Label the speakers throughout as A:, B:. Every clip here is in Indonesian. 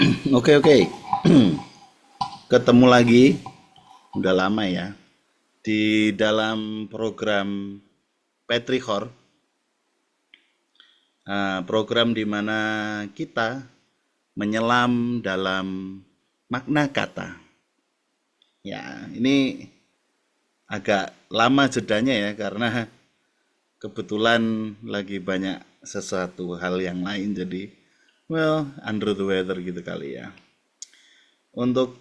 A: Oke, oke. Ketemu lagi. Udah lama ya. Di dalam program Petrichor, program di mana kita menyelam dalam makna kata. Ya, ini agak lama jedanya ya karena kebetulan lagi banyak sesuatu hal yang lain jadi under the weather gitu kali ya. Untuk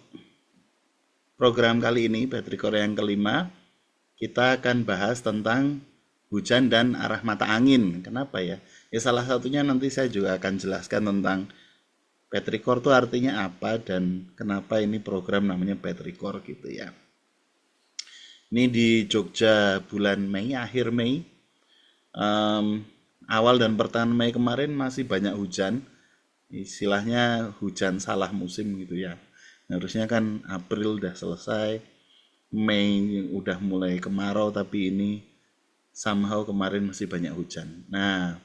A: program kali ini, Petrichor yang kelima, kita akan bahas tentang hujan dan arah mata angin. Kenapa ya? Ya salah satunya nanti saya juga akan jelaskan tentang Petrichor itu artinya apa dan kenapa ini program namanya Petrichor gitu ya. Ini di Jogja bulan Mei, akhir Mei. Awal dan pertengahan Mei kemarin masih banyak hujan. Istilahnya hujan salah musim gitu ya. Harusnya kan April udah selesai, Mei udah mulai kemarau, tapi ini somehow kemarin masih banyak hujan. Nah,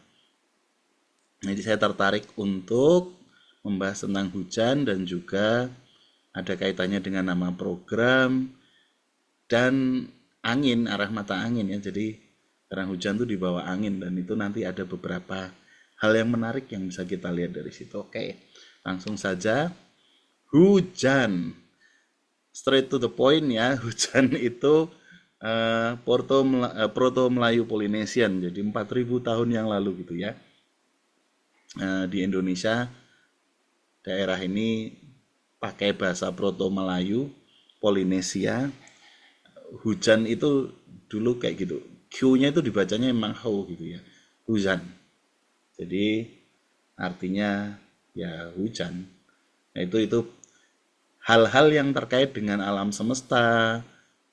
A: jadi saya tertarik untuk membahas tentang hujan dan juga ada kaitannya dengan nama program dan angin, arah mata angin ya. Jadi karena hujan tuh di bawah angin dan itu nanti ada beberapa hal yang menarik yang bisa kita lihat dari situ. Oke, langsung saja. Hujan, straight to the point ya. Hujan itu Proto Melayu Polynesian, jadi 4.000 tahun yang lalu gitu ya. Di Indonesia daerah ini pakai bahasa Proto Melayu Polinesia. Hujan itu dulu kayak gitu, Q-nya itu dibacanya emang ho gitu ya, hujan. Jadi artinya ya hujan. Nah, itu hal-hal yang terkait dengan alam semesta,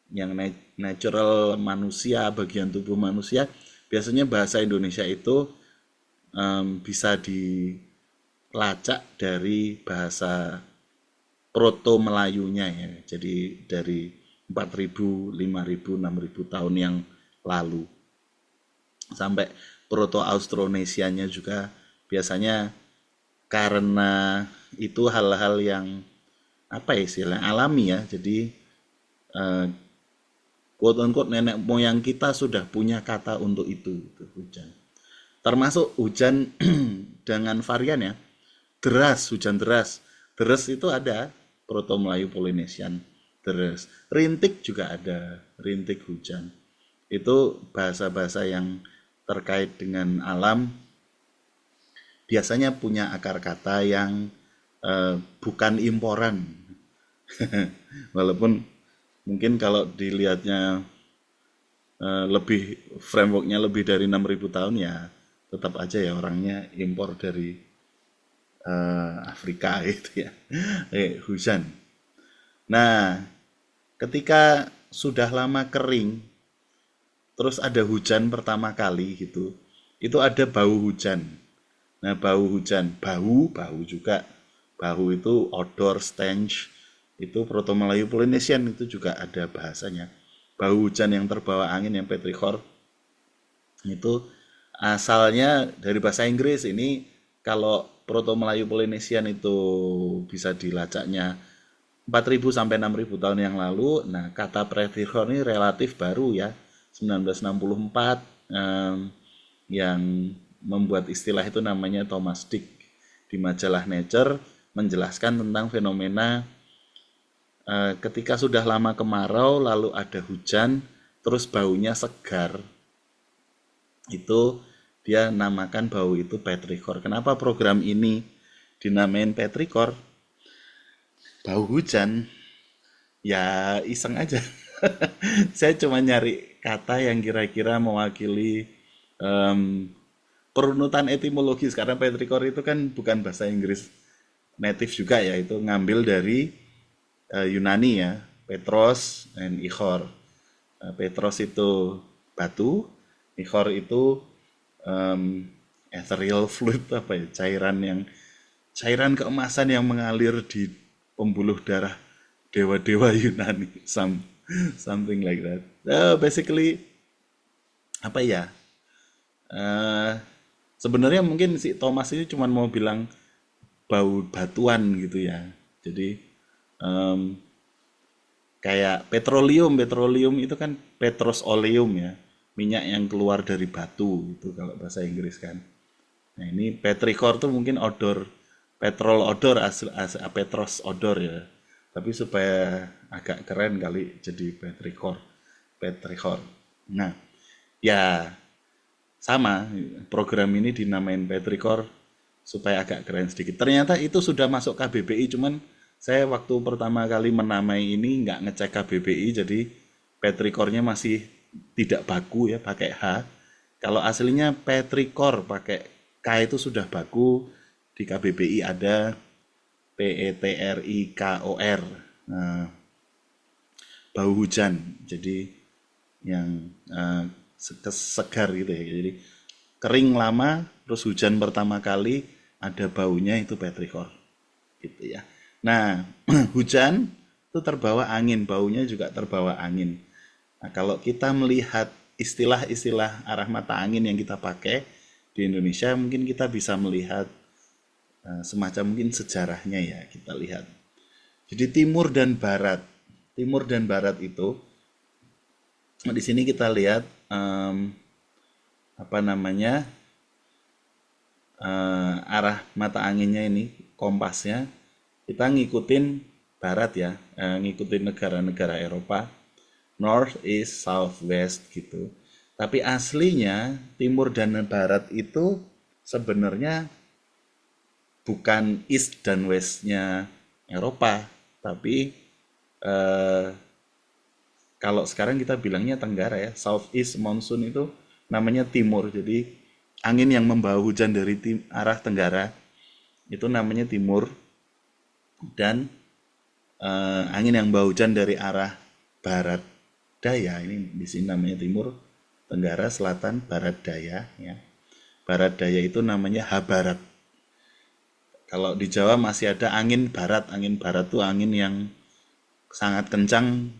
A: yang natural manusia, bagian tubuh manusia, biasanya bahasa Indonesia itu bisa dilacak dari bahasa Proto Melayunya ya. Jadi dari 4.000, 5.000, 6.000 tahun yang lalu. Sampai Proto Austronesianya juga biasanya karena itu hal-hal yang apa ya istilahnya alami ya. Jadi quote unquote nenek moyang kita sudah punya kata untuk itu hujan. Termasuk hujan dengan varian ya. Deras, hujan deras. Deres itu ada, Proto Melayu Polynesian. Deres. Rintik juga ada, rintik hujan. Itu bahasa-bahasa yang terkait dengan alam biasanya punya akar kata yang bukan imporan. Walaupun mungkin kalau dilihatnya lebih frameworknya lebih dari 6.000 tahun ya tetap aja ya orangnya impor dari Afrika gitu ya. Hujan. Nah, ketika sudah lama kering, terus ada hujan pertama kali gitu, itu ada bau hujan. Nah, bau hujan, bau juga. Bau itu odor, stench, itu Proto Melayu Polynesian itu juga ada bahasanya. Bau hujan yang terbawa angin yang petrichor itu asalnya dari bahasa Inggris. Ini kalau Proto Melayu Polynesian itu bisa dilacaknya 4.000 sampai 6.000 tahun yang lalu. Nah, kata petrichor ini relatif baru ya, 1964 yang membuat istilah itu namanya Thomas Dick di majalah Nature menjelaskan tentang fenomena ketika sudah lama kemarau lalu ada hujan terus baunya segar, itu dia namakan bau itu petrichor. Kenapa program ini dinamain petrichor? Bau hujan ya iseng aja. Saya cuma nyari kata yang kira-kira mewakili em, perunutan etimologis karena petrichor itu kan bukan bahasa Inggris native juga ya, itu ngambil dari Yunani ya, Petros dan Ichor. Petros itu batu, Ichor itu ethereal fluid, apa ya, cairan keemasan yang mengalir di pembuluh darah dewa-dewa Yunani, something like that. Basically apa ya? eh Sebenarnya mungkin si Thomas ini cuma mau bilang bau batuan gitu ya. Jadi em, kayak petroleum itu kan petroleum ya, minyak yang keluar dari batu itu kalau bahasa Inggris kan. Nah ini petrichor tuh mungkin odor, petrol odor, petros odor ya. Tapi supaya agak keren kali jadi petrichor, petrichor. Nah ya sama, program ini dinamain petrichor supaya agak keren sedikit. Ternyata itu sudah masuk KBBI, cuman saya waktu pertama kali menamai ini nggak ngecek KBBI, jadi petrichornya masih tidak baku ya, pakai H. Kalau aslinya petrichor pakai K itu sudah baku, di KBBI ada PETRIKOR. Nah, bau hujan, jadi yang segar gitu ya. Jadi kering lama, terus hujan pertama kali ada baunya itu petrichor, gitu ya. Nah, hujan itu terbawa angin, baunya juga terbawa angin. Nah, kalau kita melihat istilah-istilah arah mata angin yang kita pakai di Indonesia, mungkin kita bisa melihat semacam mungkin sejarahnya ya, kita lihat. Jadi timur dan barat, timur dan barat itu di sini kita lihat apa namanya arah mata anginnya ini kompasnya kita ngikutin barat ya, ngikutin negara-negara Eropa, north, east, south, west gitu. Tapi aslinya timur dan barat itu sebenarnya bukan east dan westnya Eropa, tapi eh, kalau sekarang kita bilangnya tenggara ya, southeast monsoon itu namanya timur. Jadi angin yang membawa hujan dari arah tenggara itu namanya timur, dan angin yang membawa hujan dari arah barat daya ini di sini namanya timur, tenggara, selatan, barat daya ya. Barat daya itu namanya Habarat. Kalau di Jawa masih ada angin barat. Angin barat tuh angin yang sangat kencang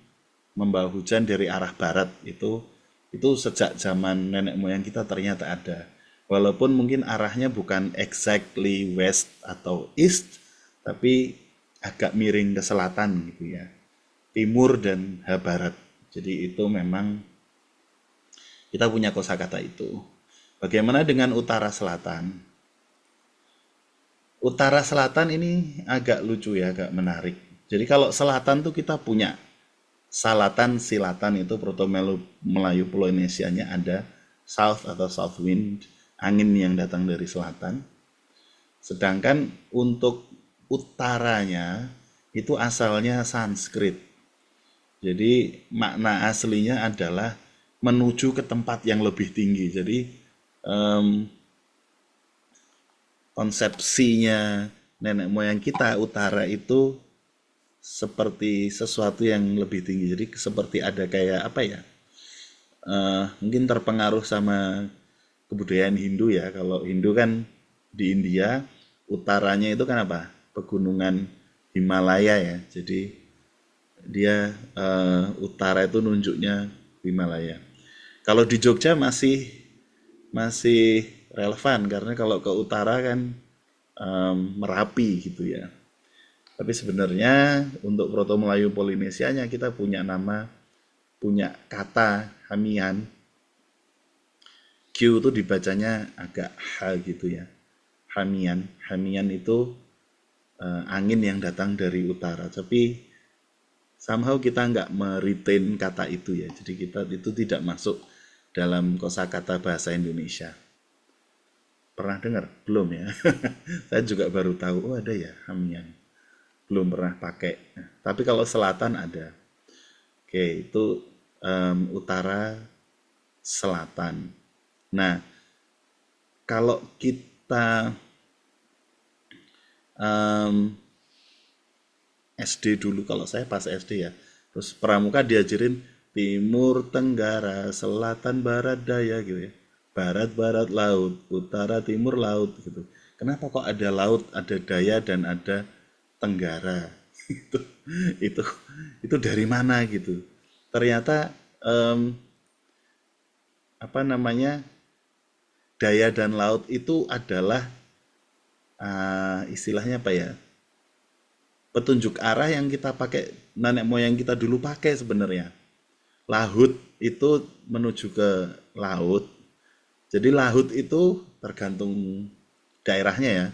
A: membawa hujan dari arah barat. Itu sejak zaman nenek moyang kita ternyata ada. Walaupun mungkin arahnya bukan exactly west atau east, tapi agak miring ke selatan gitu ya. Timur dan barat. Jadi itu memang kita punya kosakata itu. Bagaimana dengan utara selatan? Utara selatan ini agak lucu ya, agak menarik. Jadi kalau selatan tuh kita punya Salatan, Silatan itu Proto Melayu Polinesianya ada south atau south wind, angin yang datang dari selatan. Sedangkan untuk utaranya itu asalnya Sanskrit. Jadi makna aslinya adalah menuju ke tempat yang lebih tinggi. Jadi konsepsinya nenek moyang kita utara itu seperti sesuatu yang lebih tinggi. Jadi seperti ada kayak apa ya? Mungkin terpengaruh sama kebudayaan Hindu ya. Kalau Hindu kan di India utaranya itu kan apa? Pegunungan Himalaya ya. Jadi dia utara itu nunjuknya Himalaya. Kalau di Jogja masih masih relevan karena kalau ke utara kan Merapi gitu ya. Tapi sebenarnya untuk Proto Melayu Polinesianya kita punya nama, punya kata Hamian. Q itu dibacanya agak H gitu ya. Hamian. Hamian itu angin yang datang dari utara. Tapi somehow kita nggak meretain kata itu ya. Jadi kita itu tidak masuk dalam kosakata bahasa Indonesia. Pernah dengar? Belum ya. Saya juga baru tahu, oh ada ya Hamian. Belum pernah pakai. Nah, tapi kalau selatan ada. Oke, itu utara selatan. Nah, kalau kita SD dulu, kalau saya pas SD ya, terus pramuka diajarin timur, tenggara, selatan, barat, daya gitu ya. Barat, barat, laut, utara, timur, laut gitu. Kenapa kok ada laut, ada daya, dan ada tenggara? itu itu itu dari mana gitu? Ternyata apa namanya, daya dan laut itu adalah istilahnya apa ya, petunjuk arah yang kita pakai, nenek moyang kita dulu pakai sebenarnya. Laut itu menuju ke laut. Jadi laut itu tergantung daerahnya ya.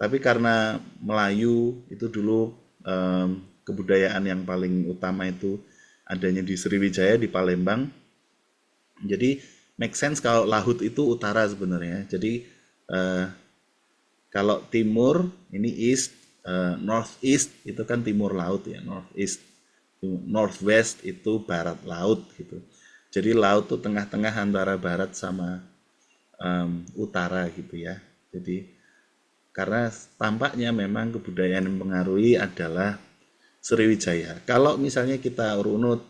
A: Tapi karena Melayu itu dulu kebudayaan yang paling utama itu adanya di Sriwijaya, di Palembang. Jadi make sense kalau laut itu utara sebenarnya. Jadi eh, kalau timur ini east, northeast itu kan timur laut ya, northeast. Northwest itu barat laut gitu. Jadi laut tuh tengah-tengah antara barat sama utara gitu ya. Jadi karena tampaknya memang kebudayaan yang mempengaruhi adalah Sriwijaya. Kalau misalnya kita runut,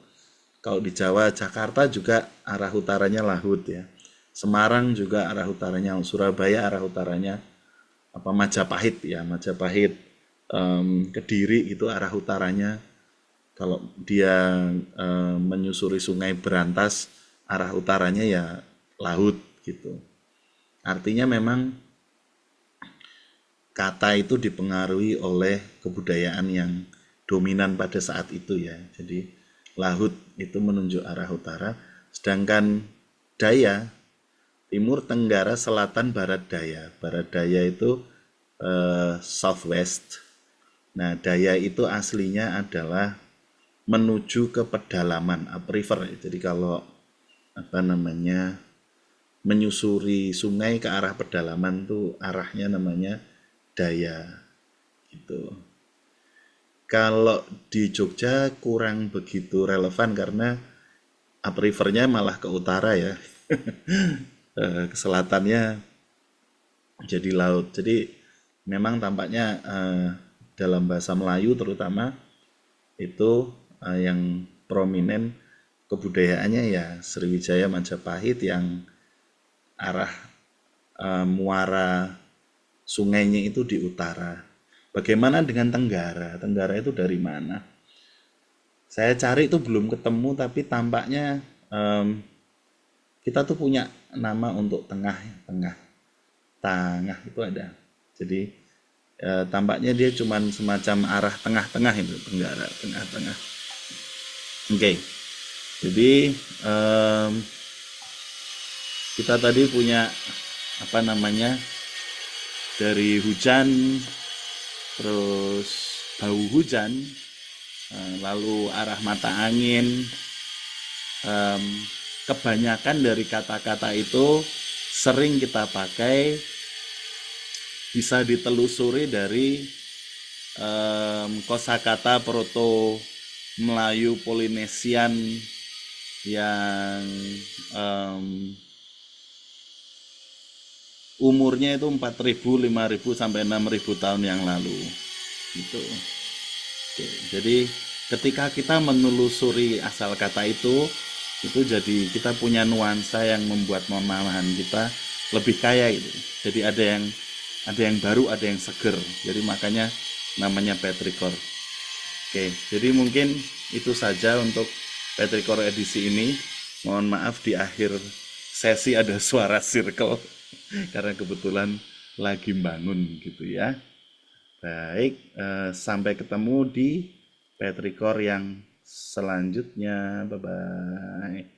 A: kalau di Jawa, Jakarta juga arah utaranya laut ya. Semarang juga arah utaranya, Surabaya arah utaranya apa Majapahit ya, Majapahit, Kediri itu arah utaranya. Kalau dia menyusuri Sungai Berantas, arah utaranya ya laut gitu. Artinya memang kata itu dipengaruhi oleh kebudayaan yang dominan pada saat itu ya. Jadi laut itu menunjuk arah utara, sedangkan daya, timur, tenggara, selatan, barat daya. Barat daya itu southwest. Nah, daya itu aslinya adalah menuju ke pedalaman, upriver. Jadi kalau apa namanya menyusuri sungai ke arah pedalaman tuh arahnya namanya daya gitu. Kalau di Jogja kurang begitu relevan karena uprivernya malah ke utara ya. Ke selatannya jadi laut. Jadi memang tampaknya dalam bahasa Melayu terutama itu yang prominen kebudayaannya ya Sriwijaya Majapahit yang arah muara sungainya itu di utara. Bagaimana dengan Tenggara? Tenggara itu dari mana? Saya cari itu belum ketemu, tapi tampaknya kita tuh punya nama untuk tengah, tengah, tengah itu ada. Jadi tampaknya dia cuman semacam arah tengah-tengah itu Tenggara, tengah-tengah. Oke, jadi kita tadi punya apa namanya dari hujan, terus bau hujan, lalu arah mata angin. Kebanyakan dari kata-kata itu sering kita pakai, bisa ditelusuri dari kosakata Proto Melayu Polinesian yang umurnya itu 4.000, 5.000 sampai 6.000 tahun yang lalu. Gitu. Oke, jadi ketika kita menelusuri asal kata itu jadi kita punya nuansa yang membuat pemahaman kita lebih kaya itu. Jadi ada yang baru, ada yang seger. Jadi makanya namanya petrikor. Oke, jadi mungkin itu saja untuk petrikor edisi ini. Mohon maaf di akhir sesi ada suara circle karena kebetulan lagi bangun gitu ya. Baik, sampai ketemu di petrikor yang selanjutnya. Bye-bye.